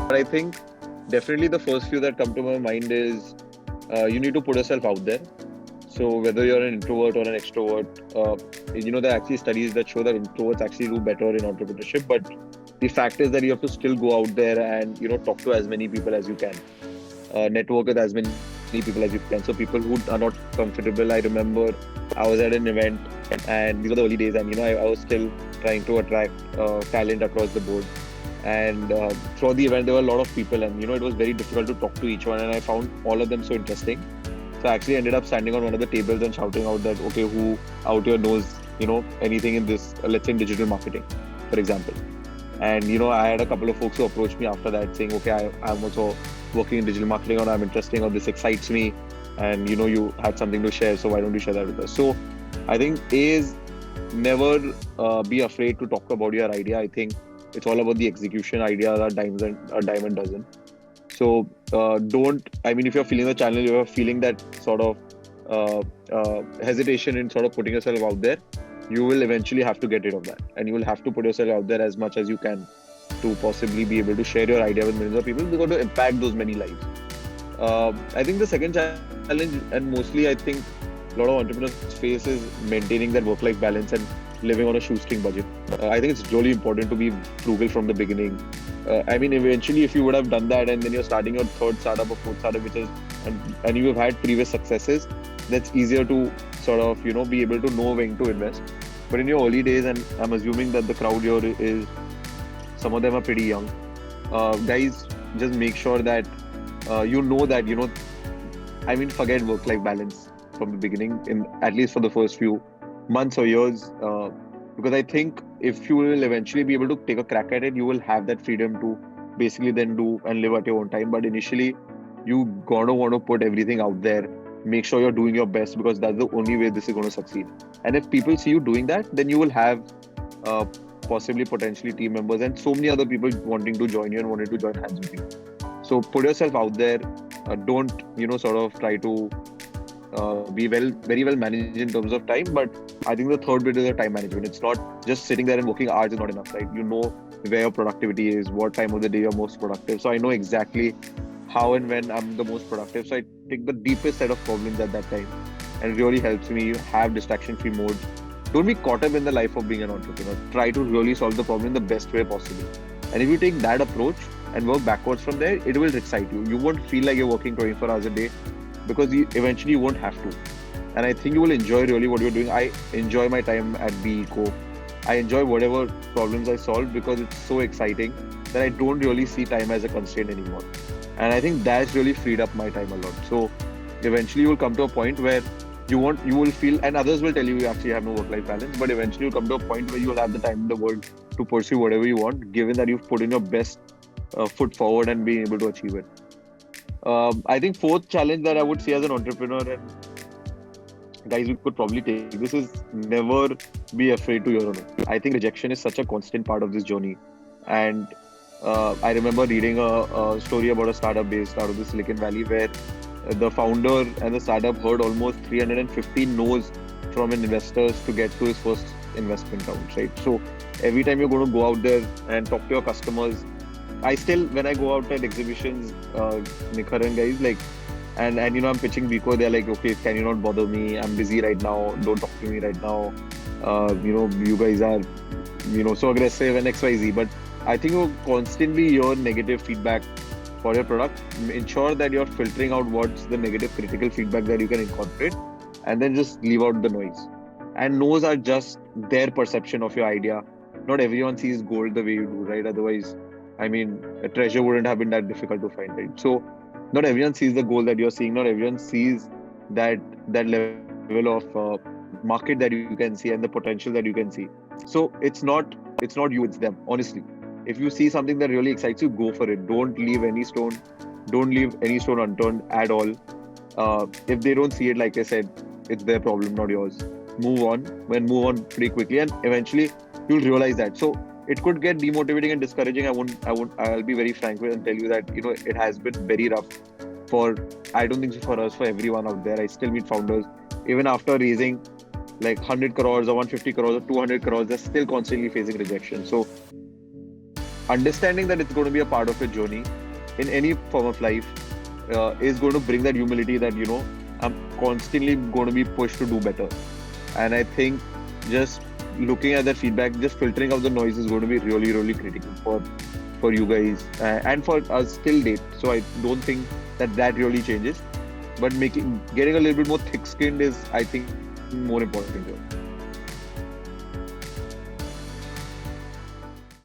But I think definitely the first few that come to my mind is you need to put yourself out there. So whether you're an introvert or an extrovert, there are actually studies that show that introverts actually do better in entrepreneurship. But the fact is that you have to still go out there and talk to as many people as you can, network with as many people as you can. So people who are not comfortable. I remember I was at an event, and these were the early days, and I was still trying to attract talent across the board. And throughout the event, there were a lot of people, and it was very difficult to talk to each one. And I found all of them so interesting. So I actually ended up standing on one of the tables and shouting out that, okay, who out here knows, anything in this, let's say in digital marketing, for example. And, I had a couple of folks who approached me after that saying, okay, I'm also working in digital marketing, or I'm interesting, or this excites me. And, you had something to share. So why don't you share that with us? So I think A is never be afraid to talk about your idea. I think it's all about the execution. Ideas are dimes and a dime a dozen. So if you're feeling the challenge, you're feeling that sort of hesitation in sort of putting yourself out there, you will eventually have to get rid of that. And you will have to put yourself out there as much as you can to possibly be able to share your idea with millions of people, because to impact those many lives. I think the second challenge, and mostly I think a lot of entrepreneurs face, is maintaining that work-life balance and living on a shoestring budget. I think it's really important to be frugal from the beginning. Eventually, if you would have done that, and then you're starting your third startup or fourth startup, and you have had previous successes, that's easier to sort of be able to know when to invest. But in your early days, and I'm assuming that the crowd here is, some of them are pretty young. Guys, just make sure that forget work-life balance from the beginning, in at least for the first few months or years, because I think if you will eventually be able to take a crack at it, you will have that freedom to basically then do and live at your own time. But initially, you gotta want to put everything out there. Make sure you're doing your best, because that's the only way this is going to succeed. And if people see you doing that, then you will have uh, possibly potentially team members and so many other people wanting to join you and wanting to join hands with you. So put yourself out there. Don't sort of try to be very well managed in terms of time. But I think the third bit is the time management. It's not just sitting there and working hours is not enough, right? You know where your productivity is, what time of the day you're most productive. So I know exactly how and when I'm the most productive. So I take the deepest set of problems at that time, and it really helps me have distraction-free mode. Don't be caught up in the life of being an entrepreneur. Try to really solve the problem in the best way possible. And if you take that approach and work backwards from there, it will excite you. You won't feel like you're working 24 hours a day, because eventually you won't have to. And I think you will enjoy really what you're doing. I enjoy my time at Beco. I enjoy whatever problems I solve, because it's so exciting that I don't really see time as a constraint anymore. And I think that's really freed up my time a lot. So eventually you will come to a point where you will feel, and others will tell you you actually have no work-life balance, but eventually you'll come to a point where you will have the time in the world to pursue whatever you want, given that you've put in your best foot forward and being able to achieve it. I think fourth challenge that I would see as an entrepreneur, and guys, we could probably take this, is never be afraid to hear a no. I think rejection is such a constant part of this journey. And I remember reading a story about a startup based out of the Silicon Valley, where the founder and the startup heard almost 315 no's from investors to get to his first investment round, right? So every time you're going to go out there and talk to your customers, I still, when I go out at exhibitions, Nikhar and guys, like, and I'm pitching Beco, they're like, okay, can you not bother me? I'm busy right now. Don't talk to me right now. You guys are, so aggressive and XYZ. But I think you constantly hear negative feedback for your product. Ensure that you're filtering out what's the negative critical feedback that you can incorporate, and then just leave out the noise. And no's are just their perception of your idea. Not everyone sees gold the way you do, right? Otherwise, a treasure wouldn't have been that difficult to find, right? So not everyone sees the goal that you're seeing. Not everyone sees that level of market that you can see and the potential that you can see. So it's not you, it's them. Honestly, if you see something that really excites you, go for it. Don't leave any stone unturned at all. If they don't see it, like I said, it's their problem, not yours. Move on pretty quickly, and eventually you'll realize that. So it could get demotivating and discouraging. I'll be very frank with and tell you that, it has been very rough I don't think so for us, for everyone out there. I still meet founders, even after raising like 100 crores or 150 crores or 200 crores, they're still constantly facing rejection. So understanding that it's going to be a part of your journey in any form of life is going to bring that humility that, I'm constantly going to be pushed to do better. And I think just looking at that feedback, just filtering out the noise is going to be really, really critical for you guys and for us till date. So I don't think that really changes. But getting a little bit more thick-skinned is, I think, more important here.